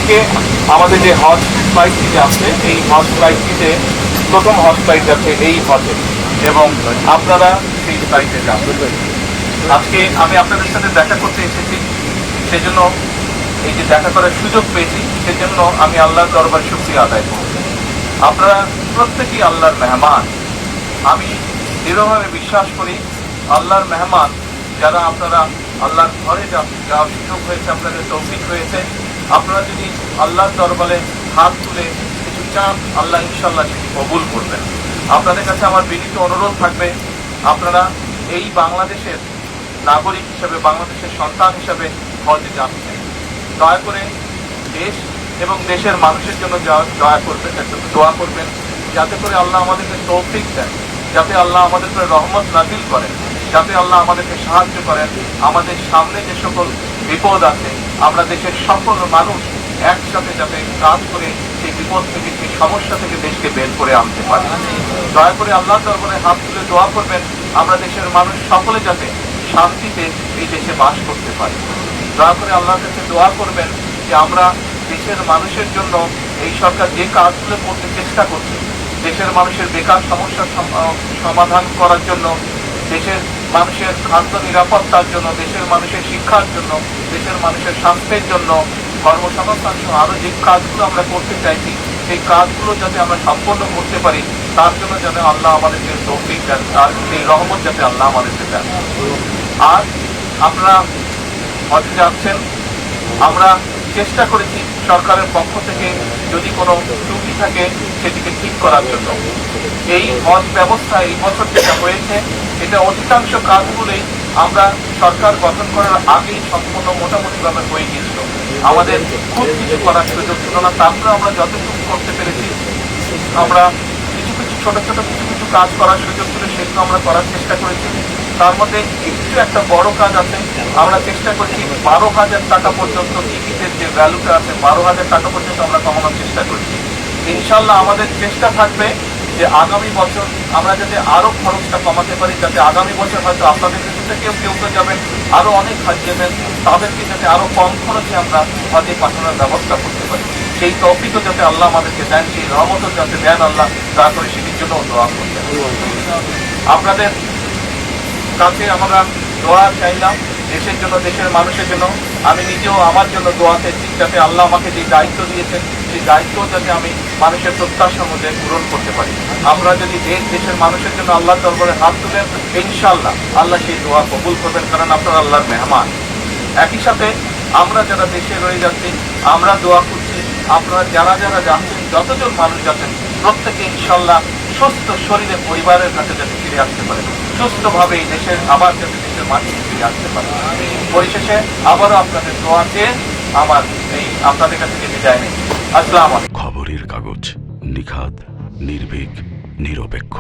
আজকে আমাদের যে হজ ফ্লাইটটি যাচ্ছে, এই হজ ফ্লাইটটিতে প্রথম হজ ফ্লাইট যাচ্ছে এই হজে, এবং আপনারা সেই ফ্লাইটে যাবেন। আজকে আমি আপনাদের সাথে দেখা করতে এসেছি, সেজন্য এই যে দেখা করার সুযোগ পেয়েছি, সেজন্য আমি আল্লাহর দরবার শুকরিয়া আদায় করব। আপনারা প্রত্যেকেই আল্লাহর মেহমান। আমি দৃঢ়ভাবে বিশ্বাস করি আল্লাহর মেহমান যারা আপনারা আল্লাহর ঘরে যাওয়ার সুযোগ হয়েছে, আপনাদের তৌফিক হয়েছে, আপনারা যদি আল্লাহর দরবারে হাত তুলে কিছু চান, আল্লাহ ইনশাল্লাহ সেটি কবুল করবেন। আপনাদের কাছে আমার বিনীত অনুরোধ থাকবে, আপনারা এই বাংলাদেশের নাগরিক হিসেবে, বাংলাদেশের সন্তান হিসেবে হজে যাচ্ছেন, দয়া করে দেশ এবং দেশের মানুষের জন্য দয়া করবেন, দোয়া করবেন, যাতে করে আল্লাহ আমাদেরকে তৌফিক দেন, যাতে আল্লাহ আমাদের উপরে রহমত নাজিল করেন, যাতে আল্লাহ আমাদেরকে সাহায্য করেন। আমাদের সামনে যে সকল বিপদ আছে, আমরা দেশের সকল মানুষ একসাথে যাতে কাজ করে সেই বিপদ থেকে, সেই সমস্যা থেকে দেশকে বের করে আনতে পারি। দয়া করে আল্লাহ দরবারে হাত তুলে দোয়া করবেন, আমরা দেশের মানুষ সকলে যাতে শান্তিতে এই দেশে বাস করতে পারি। দয়া করে আল্লাহর কাছে দোয়া করবেন যে আমরা দেশের মানুষের জন্য এই সরকার যে কাজগুলো করতে চেষ্টা করছে, দেশের মানুষের বেকার সমস্যার সমাধান করার জন্য, দেশের মানুষের খাদ্য নিরাপত্তার জন্য, দেশের মানুষের শিক্ষার জন্য, দেশের মানুষের স্বাস্থ্যের জন্য, কর্মসংস্থান সহ আরো যে কাজগুলো আমরা করতে চাইছি, সেই কাজগুলো যাতে আমরা সম্পন্ন করতে পারি, তার জন্য যেন আল্লাহ আমাদেরকে তৌফিক দেন, আর সেই রহমত যাতে আল্লাহ আমাদেরকে দেন। আর আপনারা হজে যাচ্ছেন, আমরা চেষ্টা করেছি সরকারের পক্ষ থেকে যদি কোনো ত্রুটি থাকে সেটিকে ঠিক করার জন্য। এই হজ ব্যবস্থা এই বছর যেটা হয়েছে, এটা অধিকাংশ কাজগুলোই আমরা সরকার গঠন করার আগেই সম্পূর্ণ মোটামুটিভাবে হয়ে গিয়েছিল। আমাদের খুব কিছু করার সুযোগ ছিল না, তারপরে আমরা যতটুকু করতে পেরেছি, আমরা কিছু ছোট কিছু কাজ করার সুযোগ ছিল, সেগুলো আমরা করার চেষ্টা করেছি। তার মধ্যে একটু একটা বড় কাজ আছে, আমরা চেষ্টা করছি 12,000 টাকা পর্যন্ত টিকিটের যে ভ্যালুটা আছে, 12,000 টাকা পর্যন্ত আমরা কমানোর চেষ্টা করছি। ইনশাল্লাহ আমাদের চেষ্টা থাকবে যে আগামী বছর আমরা যাতে আরো খরচটা কমাতে পারি, যাতে আগামী বছর হয়তো আপনাদের কাছ থেকেও কেউ যাবেন, আরো অনেক হাজ যাবেন, তাদেরকে যাতে আরো কম খরচে আমরা হজে পাঠানোর ব্যবস্থা করতে পারি। সেই তৌফিকও যাতে আল্লাহ আমাদেরকে দেন, সেই রহমতও যাতে দেন আল্লাহ, দয়া করে সেটির জন্য দোয়া করতে। আপনাদের কাছে আমরা দোয়া চাইলাম দেশের জন্য, দেশের মানুষের জন্য। আমি নিজেও আমার জন্য দোয়া চাইছি, যাতে আল্লাহ আমাকে যে দায়িত্ব দিয়েছেন, সেই দায়িত্ব যাতে আমি মানুষের প্রত্যাশা অনুযায়ী পূরণ করতে পারি। আমরা যদি দেশের মানুষের জন্য আল্লাহ দরবারে হাত তুলেন, ইনশাআল্লাহ আল্লাহ সেই দোয়া কবুল করবেন, কারণ আপনারা আল্লাহর মেহমান। একই সাথে আমরা যারা দেশে রয়ে যাচ্ছি, আমরা দোয়া করছি আপনারা যারা যাচ্ছেন, যতজন মানুষ যাচ্ছেন, প্রত্যেকে ইনশাআল্লাহ সুস্থ শরীরে পরিবারের কাছে যাতে ফিরে আসতে পারে, সুস্থভাবে এই দেশের আবার যাতে দেশের মাটিতে ফিরে আসতে পারে। পরিশেষে আবারও আপনাদের দোয়া চেয়ে আমার এই আপনাদের কাছে বিদায় নেই। আসসালামু আলাইকুম। খবরের কাগজ, নিখাত, নির্ভীক, নিরপেক্ষ।